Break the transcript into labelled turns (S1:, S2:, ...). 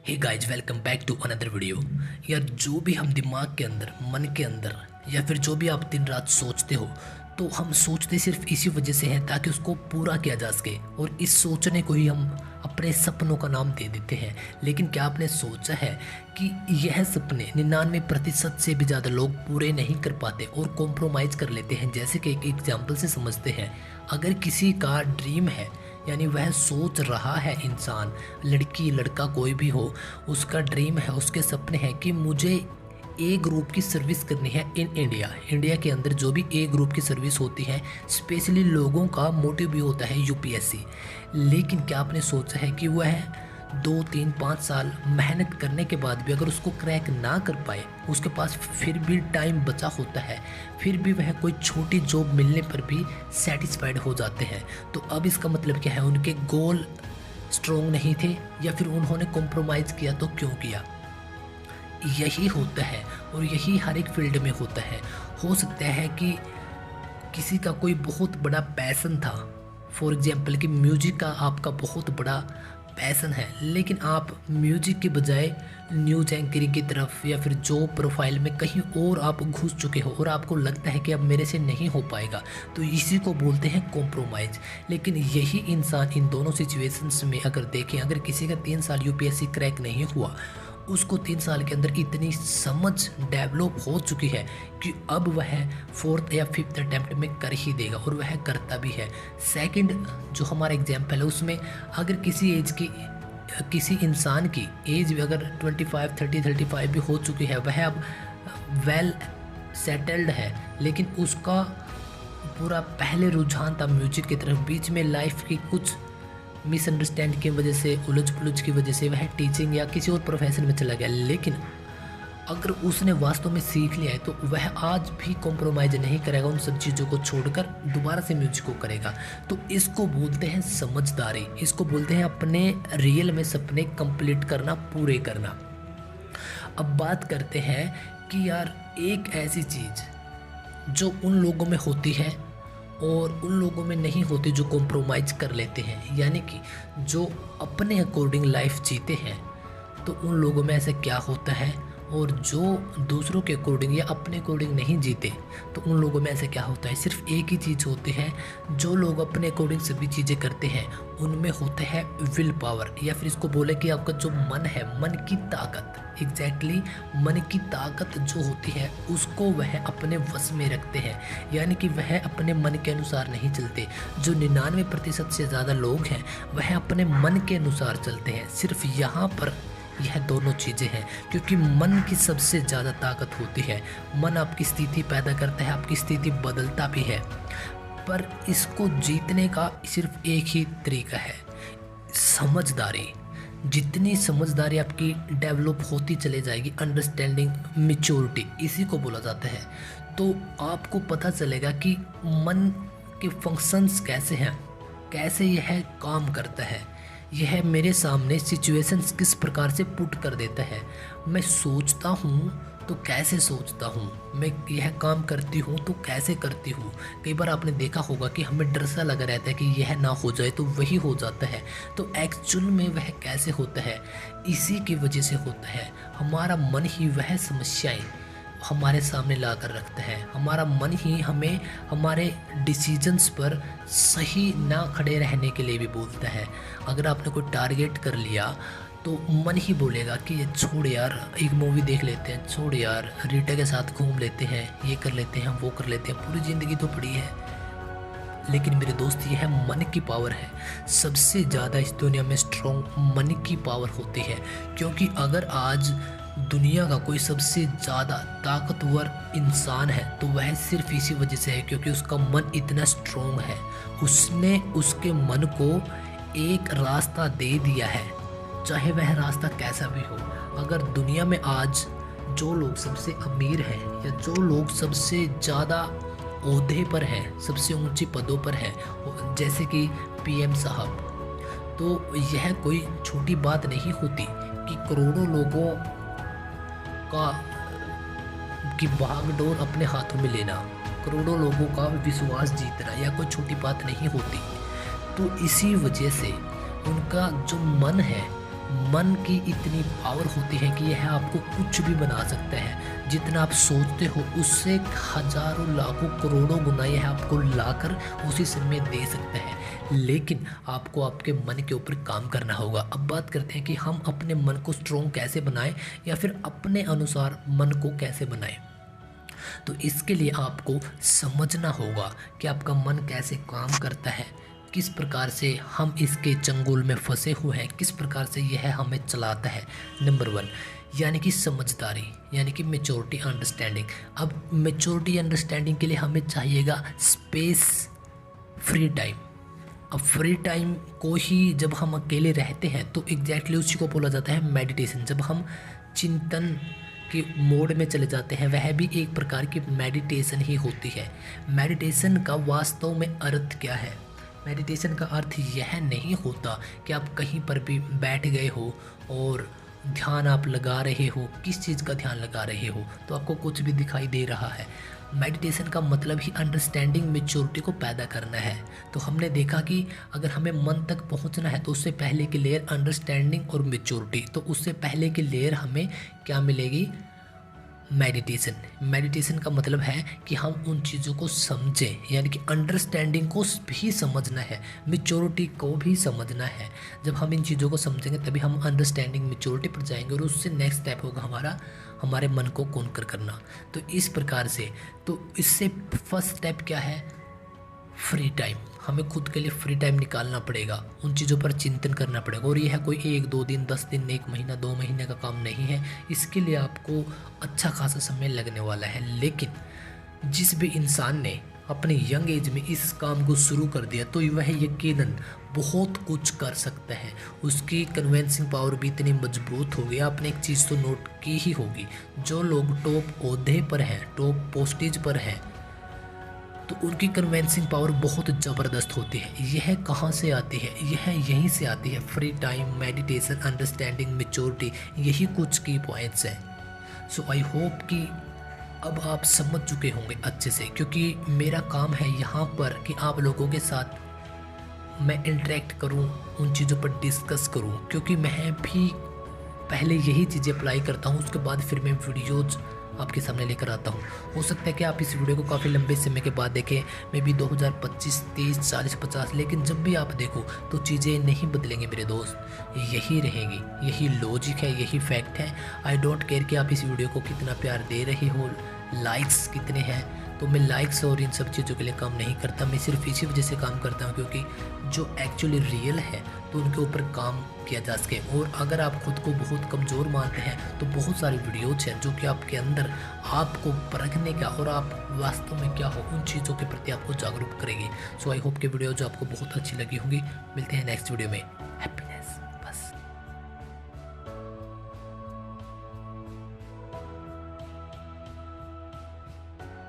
S1: Hey guys, welcome back to another video. यार, जो भी हम दिमाग के अंदर, मन के अंदर या फिर जो भी आप दिन रात सोचते हो, तो हम सोचते सिर्फ इसी वजह से हैं ताकि उसको पूरा किया जा सके। और इस सोचने को ही हम अपने सपनों का नाम दे देते हैं। लेकिन क्या आपने सोचा है कि यह सपने 99% से भी ज़्यादा लोग पूरे नहीं कर पाते और कॉम्प्रोमाइज़ कर लेते हैं। जैसे कि एक एग्जाम्पल से समझते हैं, अगर किसी का ड्रीम है, यानी वह सोच रहा है, इंसान, लड़की लड़का कोई भी हो, उसका ड्रीम है, उसके सपने हैं कि मुझे ए ग्रुप की सर्विस करनी है इन इंडिया के अंदर। जो भी ए ग्रुप की सर्विस होती है, स्पेशली लोगों का मोटिव भी होता है यूपीएससी। लेकिन क्या आपने सोचा है कि वह 2 3 5 साल मेहनत करने के बाद भी अगर उसको क्रैक ना कर पाए, उसके पास फिर भी टाइम बचा होता है, फिर भी वह कोई छोटी जॉब मिलने पर भी सेटिस्फाइड हो जाते हैं। तो अब इसका मतलब क्या है? उनके गोल स्ट्रॉन्ग नहीं थे या फिर उन्होंने कॉम्प्रोमाइज़ किया तो क्यों किया? यही होता है और यही हर एक फील्ड में होता है। हो सकता है कि किसी का कोई बहुत बड़ा पैसन था, फॉर एग्जाम्पल कि म्यूजिक का आपका बहुत बड़ा पैसन है, लेकिन आप म्यूजिक के बजाय न्यूज एंकरिंग की तरफ या फिर जॉब प्रोफाइल में कहीं और आप घुस चुके हो और आपको लगता है कि अब मेरे से नहीं हो पाएगा, तो इसी को बोलते हैं कॉम्प्रोमाइज़। लेकिन यही इंसान इन दोनों सिचुएशंस में अगर देखें, अगर किसी का 3 साल यूपीएससी क्रैक नहीं हुआ, उसको 3 साल के अंदर इतनी समझ डेवलप हो चुकी है कि अब वह 4th या 5th अटैम्प्ट में कर ही देगा और वह करता भी है। सेकंड जो हमारा एग्जाम्पल है, उसमें अगर किसी इंसान की एज भी अगर 25 30 35 भी हो चुकी है, वह अब वेल सेटल्ड है, लेकिन उसका पूरा पहले रुझान था म्यूजिक की तरफ, बीच में लाइफ की कुछ मिसअंडरस्टैंड की वजह से, उलझ पुलझ की वजह से वह टीचिंग या किसी और प्रोफेशन में चला गया। लेकिन अगर उसने वास्तव में सीख लिया है तो वह आज भी कॉम्प्रोमाइज़ नहीं करेगा, उन सब चीज़ों को छोड़कर दोबारा से म्यूजिक को करेगा। तो इसको बोलते हैं समझदारी, इसको बोलते हैं अपने रियल में सपने कंप्लीट करना, पूरे करना। अब बात करते हैं कि यार, एक ऐसी चीज़ जो उन लोगों में होती है और उन लोगों में नहीं होती जो कॉम्प्रोमाइज़ कर लेते हैं, यानी कि जो अपने अकॉर्डिंग लाइफ जीते हैं, तो उन लोगों में ऐसा क्या होता है, और जो दूसरों के अकॉर्डिंग या अपने अकॉर्डिंग नहीं जीते, तो उन लोगों में ऐसा क्या होता है? सिर्फ एक ही चीज़ होती है, जो लोग अपने अकॉर्डिंग सभी चीज़ें करते हैं, उनमें होता है विल पावर, या फिर इसको बोले कि आपका जो मन है, मन की ताकत, एग्जैक्टली मन की ताकत जो होती है, उसको वह अपने वश में रखते हैं, यानी कि वह अपने मन के अनुसार नहीं चलते। जो 99% से ज़्यादा लोग हैं, वह अपने मन के अनुसार चलते हैं। सिर्फ यहाँ पर यह दोनों चीज़ें हैं, क्योंकि मन की सबसे ज़्यादा ताकत होती है। मन आपकी स्थिति पैदा करता है, आपकी स्थिति बदलता भी है, पर इसको जीतने का सिर्फ एक ही तरीका है, समझदारी। जितनी समझदारी आपकी डेवलप होती चले जाएगी, अंडरस्टैंडिंग, मैच्योरिटी, इसी को बोला जाता है, तो आपको पता चलेगा कि मन के फंक्शंस कैसे हैं, कैसे यह काम करता है, यह मेरे सामने सिचुएशंस किस प्रकार से पुट कर देता है। मैं सोचता हूँ तो कैसे सोचता हूँ, मैं यह काम करती हूँ तो कैसे करती हूँ। कई बार आपने देखा होगा कि हमें डर सा लगा रहता है कि यह ना हो जाए तो वही हो जाता है, तो एक्चुअल में वह कैसे होता है? इसी की वजह से होता है, हमारा मन ही वह समस्याएं हमारे सामने ला कर रखता है। हमारा मन ही हमें हमारे डिसीजंस पर सही ना खड़े रहने के लिए भी बोलता है। अगर आपने कोई टारगेट कर लिया तो मन ही बोलेगा कि ये छोड़ यार, एक मूवी देख लेते हैं, छोड़ यार, रीटा के साथ घूम लेते हैं, ये कर लेते हैं, वो कर लेते हैं, पूरी ज़िंदगी तो पड़ी है। लेकिन मेरे दोस्त, यह मन की पावर है, सबसे ज़्यादा इस दुनिया में स्ट्रॉन्ग मन की पावर होती है। क्योंकि अगर आज दुनिया का कोई सबसे ज़्यादा ताकतवर इंसान है, तो वह सिर्फ इसी वजह से है क्योंकि उसका मन इतना स्ट्रॉन्ग है। उसने उसके मन को एक रास्ता दे दिया है, चाहे वह रास्ता कैसा भी हो। अगर दुनिया में आज जो लोग सबसे अमीर हैं या जो लोग सबसे ज़्यादा ओहदे पर हैं, सबसे ऊंची पदों पर हैं, जैसे कि पीएम साहब, तो यह कोई छोटी बात नहीं होती कि करोड़ों लोगों का की भागडोर अपने हाथों में लेना, करोड़ों लोगों का विश्वास जीतना, या कोई छोटी बात नहीं होती। तो इसी वजह से उनका जो मन है मन की इतनी पावर होती है कि यह आपको कुछ भी बना सकता है। जितना आप सोचते हो उससे हजारों लाखों करोड़ों गुना यह आपको लाकर उसी समय दे सकता है, लेकिन आपको आपके मन के ऊपर काम करना होगा। अब बात करते हैं कि हम अपने मन को स्ट्रॉन्ग कैसे बनाएं या फिर अपने अनुसार मन को कैसे बनाएं। तो इसके लिए आपको समझना होगा कि आपका मन कैसे काम करता है, किस प्रकार से हम इसके चंगुल में फंसे हुए हैं, किस प्रकार से यह हमें चलाता है। नंबर 1 यानी कि समझदारी, यानी कि मेच्योरिटी अंडरस्टैंडिंग। अब मेच्योरिटी अंडरस्टैंडिंग के लिए हमें चाहिएगा स्पेस, फ्री टाइम। अब फ्री टाइम को ही जब हम अकेले रहते हैं तो एग्जैक्टली उसी को बोला जाता है मेडिटेशन। जब हम चिंतन के मोड में चले जाते हैं, वह भी एक प्रकार की मेडिटेशन ही होती है। मेडिटेशन का वास्तव में अर्थ क्या है? मेडिटेशन का अर्थ यह नहीं होता कि आप कहीं पर भी बैठ गए हो और ध्यान आप लगा रहे हो। किस चीज़ का ध्यान लगा रहे हो तो आपको कुछ भी दिखाई दे रहा है। मेडिटेशन का मतलब ही अंडरस्टैंडिंग, मेच्योरिटी को पैदा करना है। तो हमने देखा कि अगर हमें मन तक पहुंचना है तो उससे पहले की लेयर अंडरस्टैंडिंग और मेच्योरिटी, तो उससे पहले की लेयर हमें क्या मिलेगी? मेडिटेशन। मेडिटेशन का मतलब है कि हम उन चीज़ों को समझें, यानी कि अंडरस्टैंडिंग को भी समझना है, मेच्योरिटी को भी समझना है। जब हम इन चीज़ों को समझेंगे तभी हम अंडरस्टैंडिंग, मेच्योरिटी पर जाएंगे और उससे नेक्स्ट स्टेप होगा हमारे मन को कॉन्कर करना। तो इस प्रकार से, तो इससे फर्स्ट स्टेप क्या है? Free time. हमें खुद के लिए फ्री टाइम निकालना पड़ेगा, उन चीज़ों पर चिंतन करना पड़ेगा। और यह कोई 1-2 दिन, 10 दिन, 1 महीना, 2 महीने का काम नहीं है। इसके लिए आपको अच्छा खासा समय लगने वाला है। लेकिन जिस भी इंसान ने अपने यंग एज में इस काम को शुरू कर दिया तो वह यकीनन बहुत कुछ कर सकता है। उसकी कन्विंसिंग पावर भी इतनी मजबूत होगी। आपने एक चीज़ तो नोट की ही होगी, जो लोग टॉप ओहदे पर हैं, टॉप पोस्टेज पर हैं, तो उनकी कन्विंसिंग पावर बहुत ज़बरदस्त होती है। यह कहाँ से आती है? यह यहीं से आती है। Free time, meditation, understanding, maturity, यही कुछ की पॉइंट्स हैं। सो आई होप कि अब आप समझ चुके होंगे अच्छे से, क्योंकि मेरा काम है यहाँ पर कि आप लोगों के साथ मैं इंटरेक्ट करूँ, उन चीज़ों पर डिस्कस करूँ, क्योंकि मैं भी पहले यही चीज़ें अप्लाई करता हूँ, उसके बाद फिर मैं वीडियोज़ आपके सामने लेकर आता हूँ। हो सकता है कि आप इस वीडियो को काफ़ी लंबे समय के बाद देखें, मे बी 2025, 30, 40, 50, लेकिन जब भी आप देखो तो चीज़ें नहीं बदलेंगी मेरे दोस्त, यही रहेगी। यही लॉजिक है, यही फैक्ट है। आई डोंट केयर कि आप इस वीडियो को कितना प्यार दे रहे हो, लाइक्स कितने हैं। तो मैं लाइक्स और इन सब चीज़ों के लिए काम नहीं करता, मैं सिर्फ इसी वजह से काम करता हूँ क्योंकि जो एक्चुअली रियल है तो उनके ऊपर काम किया जा सके। और अगर आप खुद को बहुत कमज़ोर मानते हैं तो बहुत सारी वीडियोज़ हैं जो कि आपके अंदर आपको परखने का और आप वास्तव में क्या हो, उन चीज़ों के प्रति आपको जागरूक करेगी। सो आई होप कि वीडियो जो आपको बहुत अच्छी लगी होंगी। मिलते हैं नेक्स्ट वीडियो में।